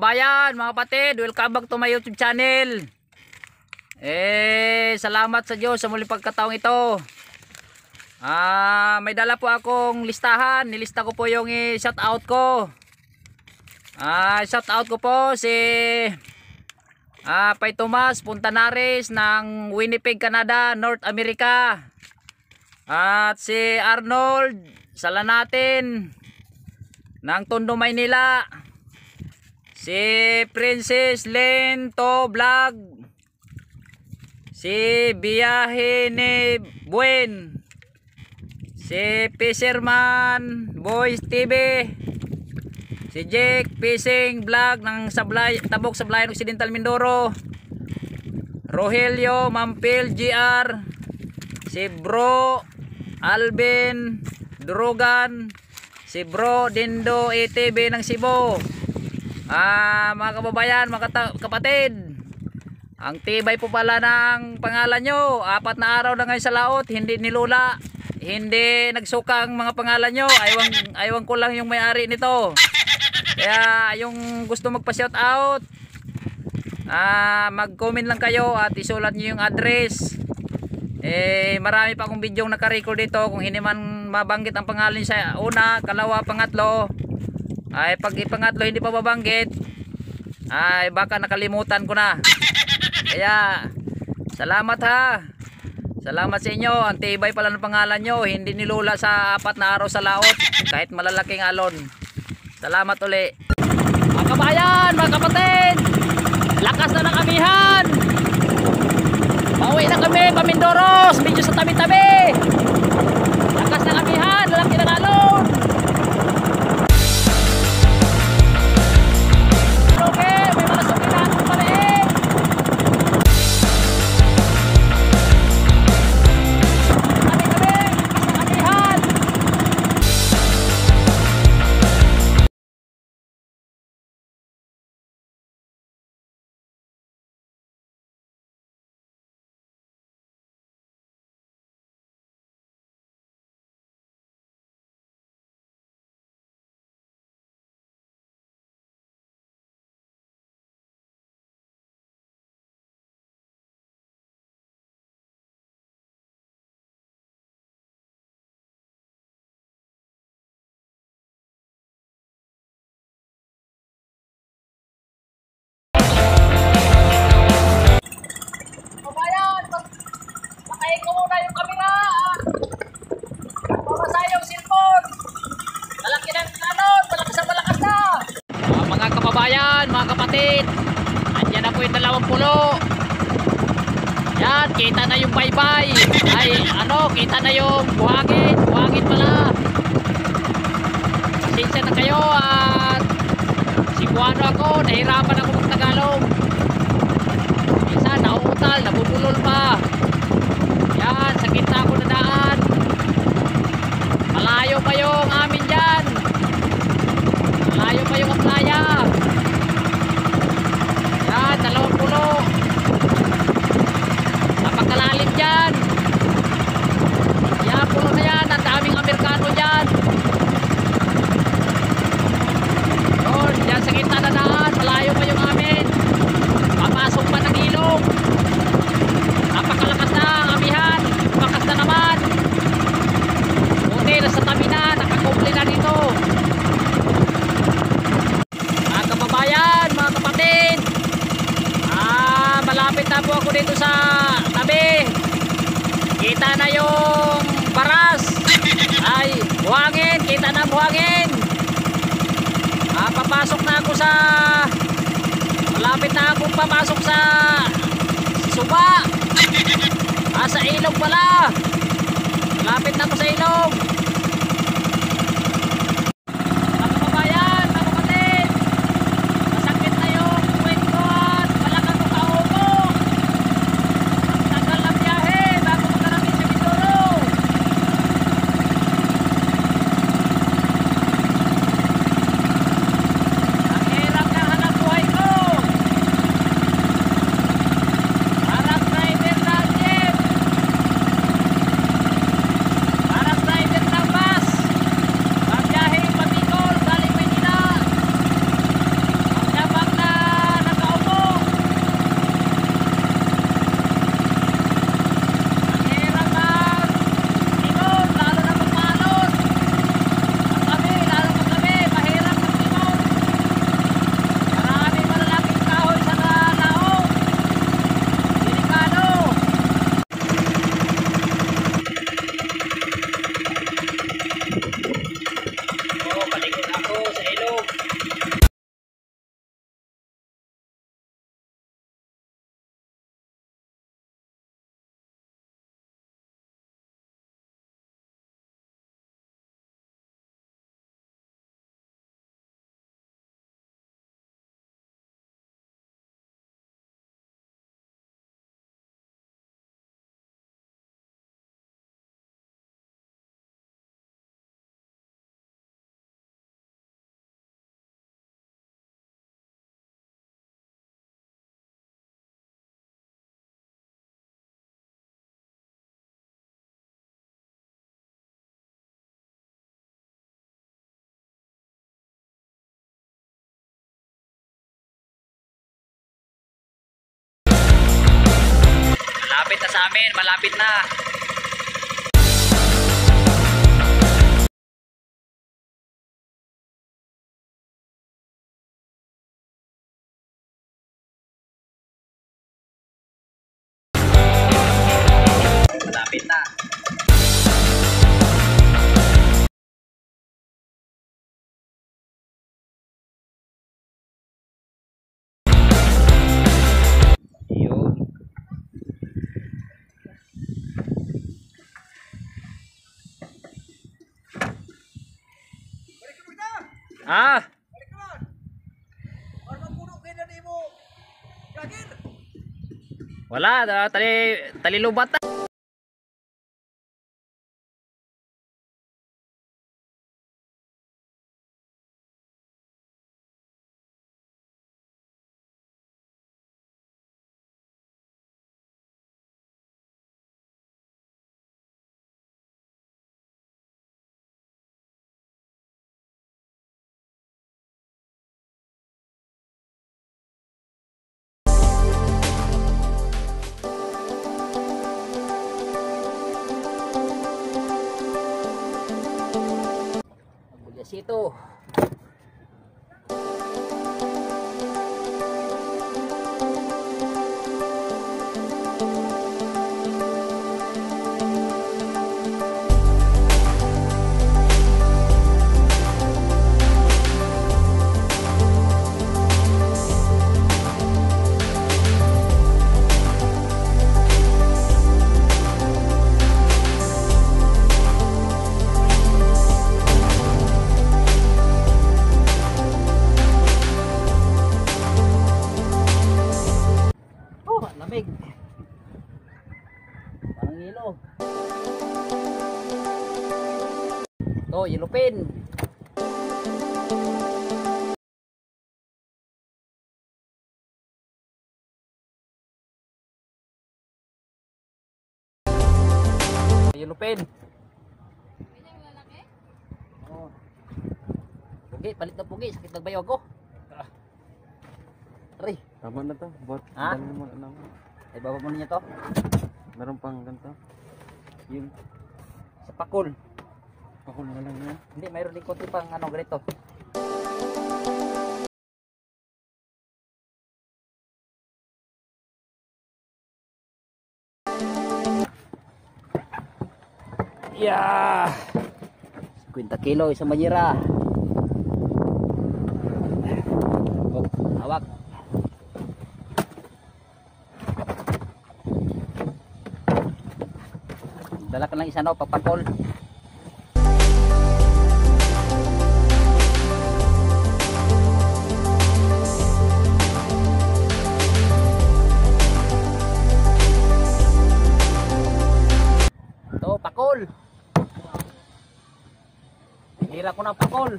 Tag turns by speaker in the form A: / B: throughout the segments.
A: kabayan, mga kapatid, welcome back to my YouTube channel. Salamat sa Diyos sa muling pagkataong ito. May dala po akong listahan. Nilista ko po yung shout out ko. Shout out ko po si Pay Tomas Puntanares ng Winnipeg, Canada, North America. At si Arnold Salanatin ng Tondo, Maynila. Si Princess Lento Vlog. Si Biyahe ni Buen. Si Fisherman Boys TV. Si Jake Fishing Vlog ng Tabok Sablayan Occidental, Mindoro. Rogelio Mampil GR. Si Bro Alvin Durugan. Si Bro Dindo ATV ng Cebu. Mga kababayan, mga kapatid, ang tibay po pala ng pangalan nyo. 4 na araw na ngayon sa laot, hindi nilula, hindi nagsuka ang mga pangalan nyo. Aywan ko lang yung may-ari nito. Kaya yung gusto magpa-shout out, mag-comment lang kayo at isulat nyo yung address. Marami pa akong video naka-record dito. Kung hindi man mabanggit ang pangalan sa una, kalawa, pangatlo, ay pag ipangatlo hindi pa mabanggit, ay baka nakalimutan ko na. Kaya salamat ha. Salamat sa inyo. Ang tibay pala ng pangalan nyo. Hindi nilula sa 4 na araw sa laot, kahit malalaking alon. Salamat uli. Mga kabayan, mga kapatid, lakas na ng amihan. Pauwi na kami Pamindoros, medyo sa tabi-tabi. Lakas ng amihan, lalaki ng alon. Mga kapatid, andyan na po yung 20. Yan, kita na yung baybay. Ay, kita na yung buhangin. Buhangin pala. Pasensya na kayo at Cebuano ako, nahirapan ako ng Tagalog. Minsan, nauutal, nabubulol pa. Yan, sa gitna ako na daan. Malayo pa yung amin dyan. Malayo pa yung playa. 20. Napakalalim dyan. Yan, puno na yan. Ang daming Amerikano dyan. Yun, dyan sa gitna na daan. Malayo pa yung amin. Papasok pa ng ilog. Napakalakas na ang amihan. Bakas na naman. Buti, nasa tabi na. Nakakumple na dito. Mga kababayan, mga kapatid, malapit na po ako dito sa tabi. Kita na yung baras. Ay, buhangin. Kita na buhangin. Papasok na ako sa, malapit na ako papasok sa Suba. Sa ilog pala. Malapit na ako sa ilog. Para driver na Malapit na sa amin, malapit na. Malapit na. Yun. Ah. Wala, tali lubat na. Bulyasito. Lamig. Parang yelo. Ito, yellow pin. Yellow pin. Oh. Pugi, palit na pugi. Sakit nagbayo ako. Aray.
B: Tama na to. Bot.
A: Ha?
B: Mo na naman.
A: Ay, baba mo niya to.
B: Meron pang ganito.
A: Yung sa pakul.
B: Pakul na lang yan.
A: Hindi, mayroon din konti pang ano ganito. Yeah! 50 kilo isang banyera. Oh, hawak. Dala ka lang isa no, papakol. Ito, pakol. Hira ko ng pakol.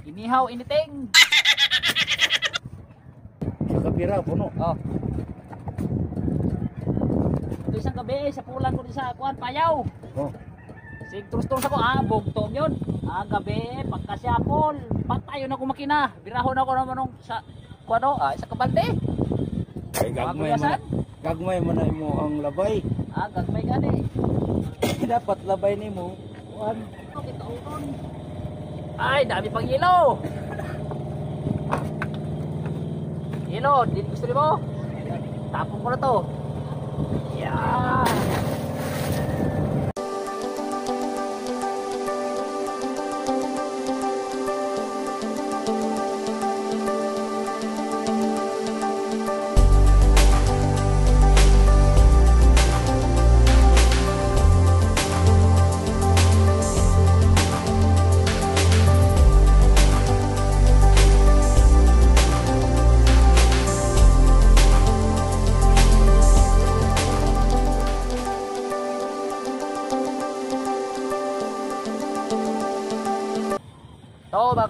A: Inihaw, initing.
B: Kapira, puno.
A: Oh. Ito isang gabi, sa pulan ko din sa kuan, payaw.
B: Oh.
A: Sig trus-trus ako, bugtong yun. Gabi, pagkasyapol, patayo na ko makina. Birahon ako naman nung sa kuano, sa kabalde.
B: Ay, gagmay man ay mo ang labay.
A: Gagmay gani.
B: Dapat labay ni mo. Kuan.
A: Ay, dami pang yelo. Yelo, dito gusto mo? Tapon ko na to. Yeah.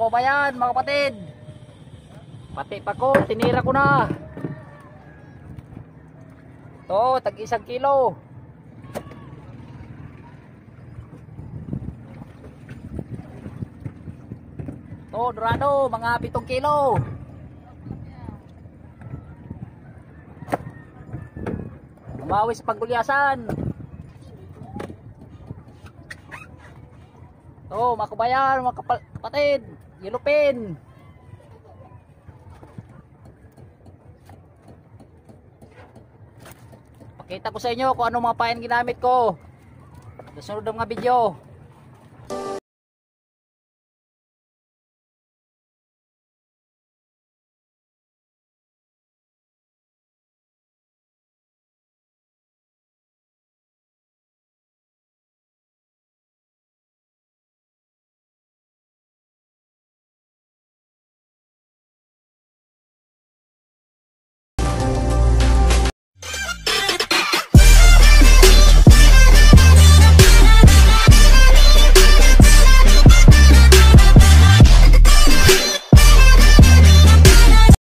A: kababayan, mga kapatid. Pati pa ko, tinira ko na. To, tag 1 kilo. To, dorado, mga 7 kilo. Umawis paggulyasan. To, mga kabayan, mga kapatid, yelupin. Pakita ko sa inyo kung ano mga pain ginamit ko sa sunod ng mga video.